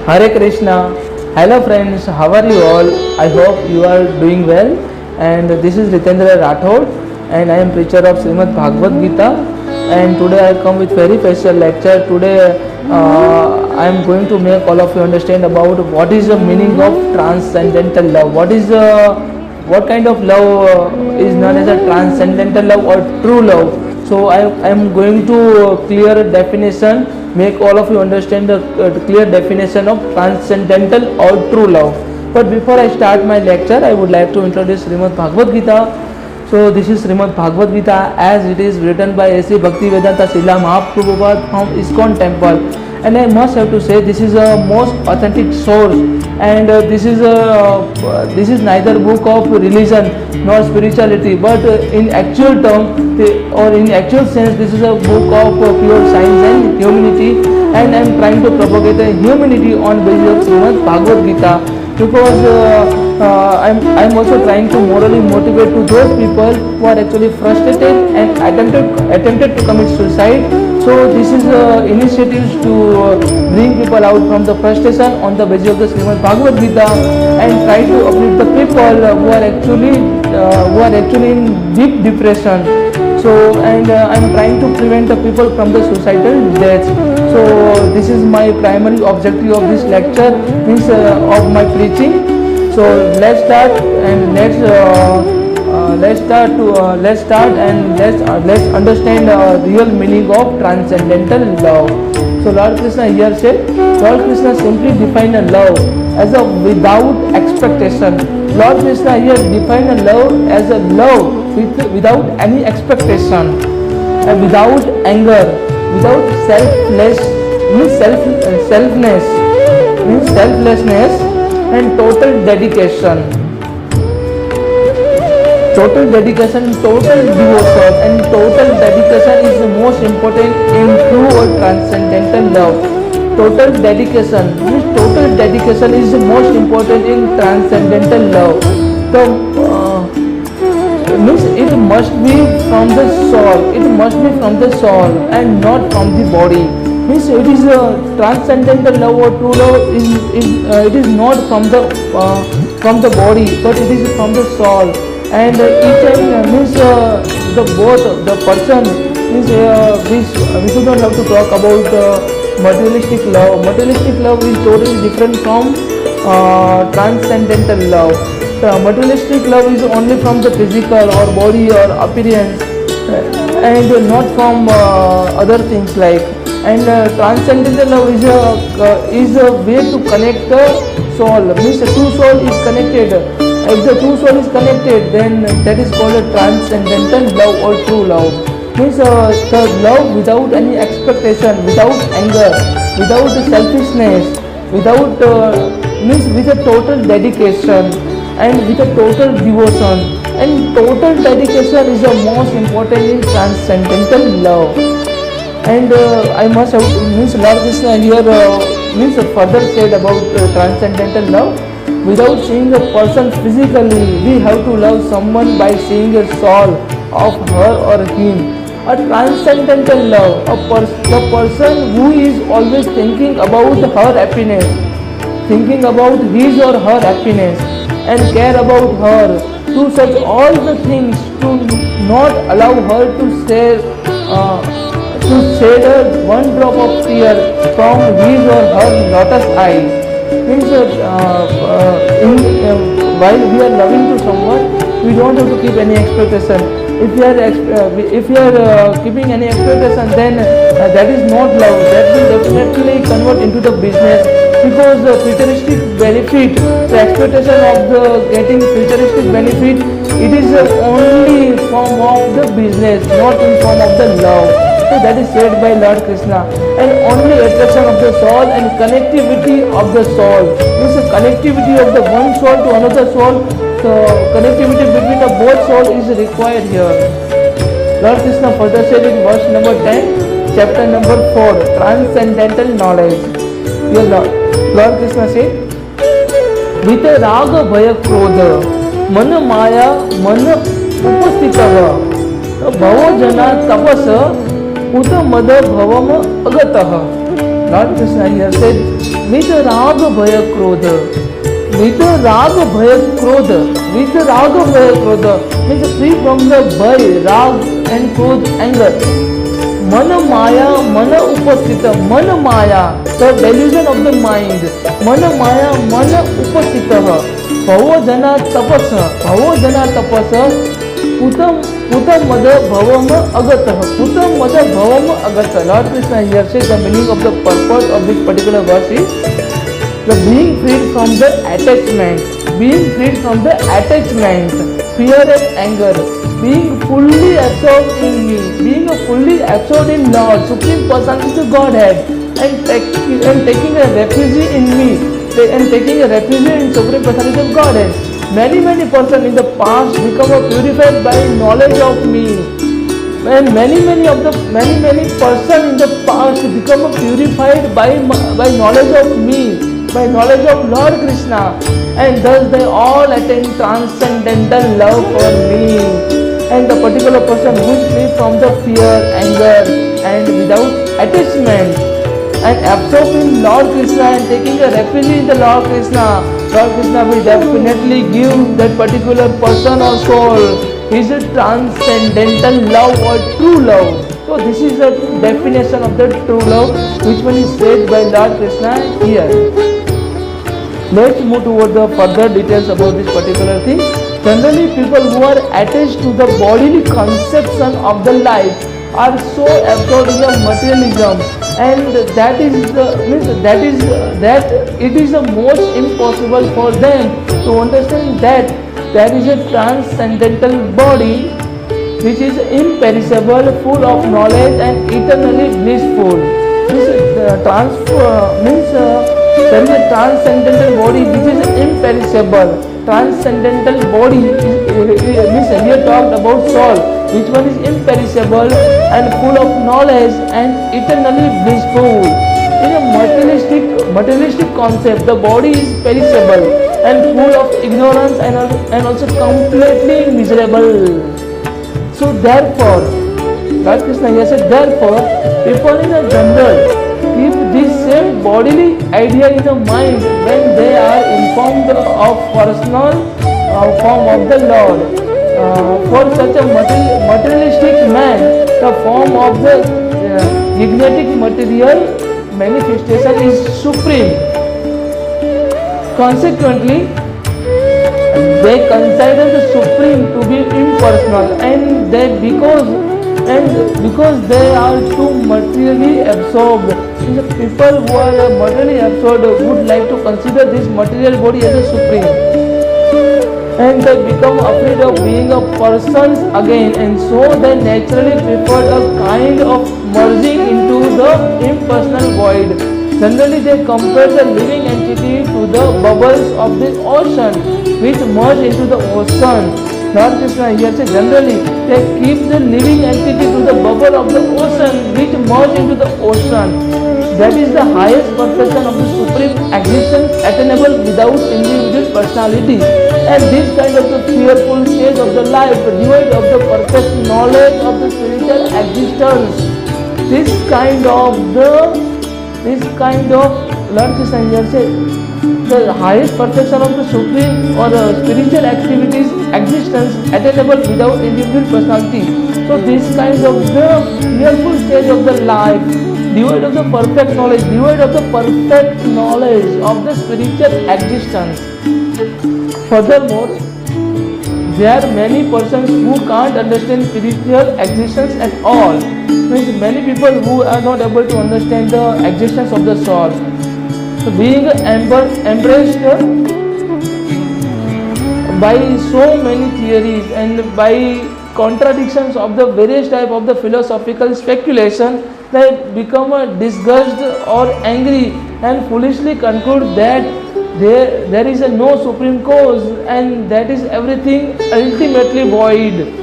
Hare Krishna. Hello friends, how are you all? I hope you are doing well. And this is Ritendra Rathod and I am preacher of Srimad Bhagavad Gita. And today I come with very special lecture. Today I am going to make all of you understand about what is the meaning of transcendental love. What kind of love is known as a transcendental love or true love. So I am going to clear a definition, make all of you understand the clear definition of transcendental or true love. But before I start my lecture, I would like to introduce Srimad Bhagavad Gita. So this is Srimad Bhagavad Gita as it is written by A.C. Bhaktivedanta Srila Mahaprabhupada from ISKCON temple. And I must have to say this is a most authentic source, and this is neither book of religion nor spirituality, but in actual term or in actual sense this is a book of pure science and humanity, and I am trying to propagate the humanity on basis of Srimad Bhagavad Gita, because I am also trying to morally motivate to those people who are actually frustrated and attempted to commit suicide. So this is initiatives to bring people out from the frustration on the basis of the Srimad Bhagavad Gita and try to uplift the people who are actually in deep depression. So and I am trying to prevent the people from the suicidal deaths. So this is my primary objective of this lecture, means of my preaching. So let's start and let's understand the real meaning of transcendental love. So Lord Krishna here said, Lord Krishna simply defined a love as a without expectation. Lord Krishna here defined a love as a love without any expectation, without anger, without selflessness, and total dedication. Total devotion and total dedication is the most important in true or transcendental love. Total dedication is the most important in transcendental love. Means it must be from the soul, and not from the body. Means it is a transcendental love or true love it is not from the body, but it is from the soul. And each and means the person means we should not have to talk about materialistic love. Materialistic love is totally different from transcendental love. Materialistic love is only from the physical or body or appearance, and not from other things like. And transcendental love is a way to connect the soul. Means the two soul is connected. If the two soul is connected, then that is called a transcendental love or true love. Means the love without any expectation, without anger, without selfishness, without means with a total dedication and with a total devotion. And total dedication is the most important in transcendental love. And I must have means Lord Krishna here means further said about transcendental love. Without seeing a person physically, we have to love someone by seeing a soul of her or him. A transcendental love, the person who is always thinking about her happiness, thinking about his or her happiness, and care about her, to such all the things to not allow her to shed one drop of tear from his or her lotus eye. Means while we are loving to someone, we don't have to keep any expectation. If you are keeping any expectation, then that is not love. That will definitely convert into the business, because the futuristic benefit, the expectation of the getting futuristic benefit, it is only form of the business, not in form of the love. So that is said by Lord Krishna. And only attraction of the soul and connectivity of the soul. Means the connectivity of the one soul to another soul. So connectivity between the both souls is required here. Lord Krishna further said in verse number 10, chapter number 4, transcendental knowledge. Here Lord Krishna said, with raga bhaya krodha, mana maya mana upastitaha, bhava jana tapasa Uta mada bhavam agatah. Lord Krishna here said, with rag bhaya krodha, with rag bhaya krodha, with rag bhaya krodha, means free from the bhaya, rag and krodh, anger. मन माया मन उपस्थित, मन माया the delusion of the mind, मन माया मन उपस्थित, भवो जना तपस, भवो जना तपस, पुतम पुतम मद भवम अगत, पुतम मद भवम अगत. Lord Krishna here says the meaning of the purpose of this particular verse is the being freed from the attachment, being freed from the attachment, fear and anger, being fully absorbed in me, being fully absorbed in Lord, Supreme Personality of Godhead, and taking a refuge in me, and taking a refuge in Supreme Personality of Godhead. Many persons in the past become purified by knowledge of me, and many persons in the past become purified by knowledge of me, by knowledge of Lord Krishna, and thus they all attain transcendental love for me. And the particular person who is free from the fear, anger, and without attachment, and absorbed in Lord Krishna and taking a refuge in the Lord Krishna will definitely give that particular person or soul his transcendental love or true love. So this is the definition of the true love, which one is said by Lord Krishna here. Let's move toward the further details about this particular thing. Generally, people who are attached to the bodily conception of the life are so absorbed in the materialism, and that it is the most impossible for them to understand that there is a transcendental body which is imperishable, full of knowledge and eternally blissful. There is a transcendental body which is imperishable. Transcendental body means here talked about soul, which one is imperishable and full of knowledge and eternally blissful. In a materialistic concept, the body is perishable and full of ignorance and also completely miserable. So therefore, Lord Krishna here said, therefore, people in a general keep this same bodily idea in the mind when they are informed of personal form of the Lord. For such a materialistic man, the form of the genetic material manifestation is supreme. Consequently, they consider the supreme to be impersonal, and because they are too materially absorbed. The people who are materially absorbed would like to consider this material body as a supreme, and they become afraid of being a person again, and so they naturally prefer a kind of merging into the impersonal void. Generally, they compare the living entity to the bubbles of the ocean, which merge into the ocean. Lord Krishna here says, generally, they keep the living entity to the bubble of the ocean, which merge into the ocean. That is the highest perfection of the supreme existence attainable without individual personality. And this kind of the fearful stage of the life, devoid of the perfect knowledge of the spiritual existence, this kind of Lord Krishna here says, the highest perfection of the supreme or spiritual activities existence attainable without individual personality. So this kind of the fearful stage of the life, devoid of the perfect knowledge, devoid of the perfect knowledge of the spiritual existence. Furthermore, there are many persons who can't understand spiritual existence at all. Means many people who are not able to understand the existence of the soul. So being embraced by so many theories and by contradictions of the various type of the philosophical speculation, they become disgusted or angry and foolishly conclude that there is no supreme cause and that is everything ultimately void.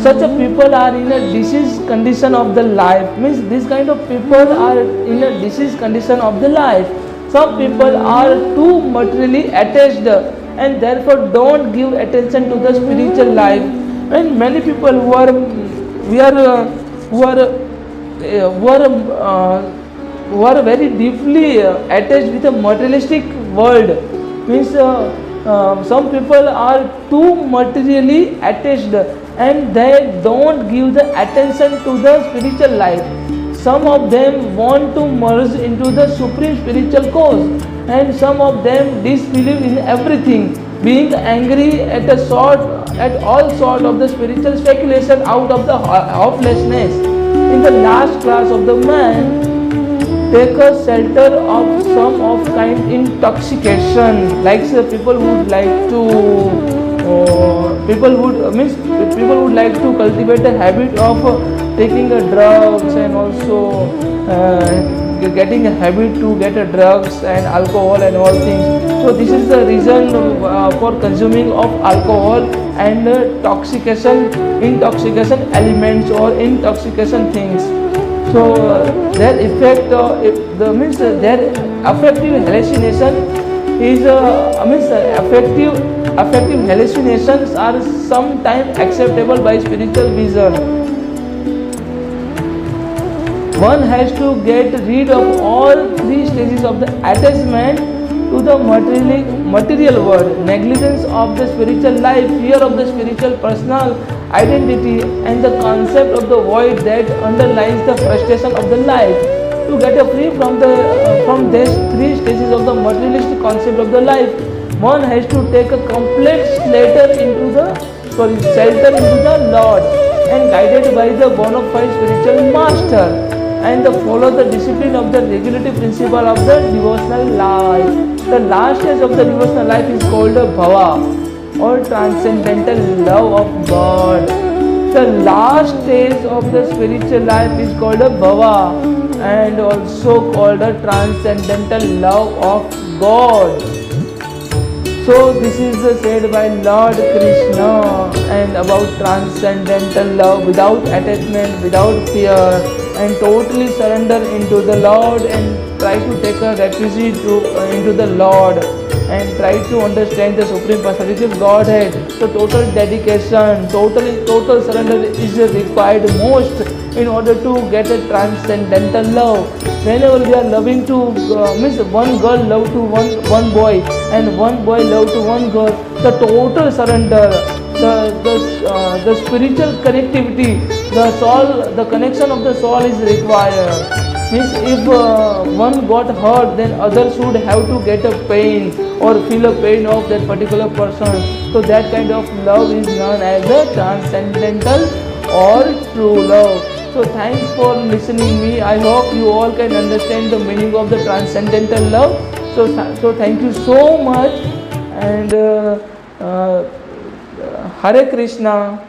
Such a people are in a diseased condition of the life. Means this kind of people are in a diseased condition of the life. Some people are too materially attached and therefore don't give attention to the spiritual life. And many people who are who are very deeply attached with the materialistic world. Means some people are too materially attached and they don't give the attention to the spiritual life. Some of them want to merge into the supreme spiritual cause, and some of them disbelieve in everything, being angry at all sort of the spiritual speculation out of the hopelessness. In the last class of the man, take a shelter of some of kind intoxication, like people would like to people would like to cultivate a habit of taking drugs, and also getting a habit to get drugs and alcohol and all things. So this is the reason for consuming of alcohol and intoxication elements or intoxication things. So their effect, their affective hallucination is affective hallucinations are sometimes acceptable by spiritual vision. One has to get rid of all three stages of the attachment to the material world: negligence of the spiritual life, fear of the spiritual personal identity, and the concept of the void that underlies the frustration of the life. To get free from these three stages of the materialistic concept of the life, one has to take a complete shelter into the Lord, and guided by the bona fide spiritual master, and follow the discipline of the regulative principle of the devotional life. The last stage of the devotional life is called bhava, or transcendental love of God. The last stage of the spiritual life is called bhava, and also called a transcendental love of God. So this is said by Lord Krishna, and about transcendental love without attachment, without fear, and totally surrender into the Lord, and try to take a refuge into the Lord, and try to understand the Supreme Personality of Godhead. So total dedication, total surrender is required most in order to get a transcendental love. Whenever we are loving to one girl love to one boy, and one boy love to one girl, the total surrender, the spiritual connectivity, the connection of the soul is required. Means if one got hurt, then others would have to get a pain or feel a pain of that particular person. So that kind of love is known as a transcendental or true love. So thanks for listening me. I hope you all can understand the meaning of the transcendental love. So thank you so much, and Hare Krishna.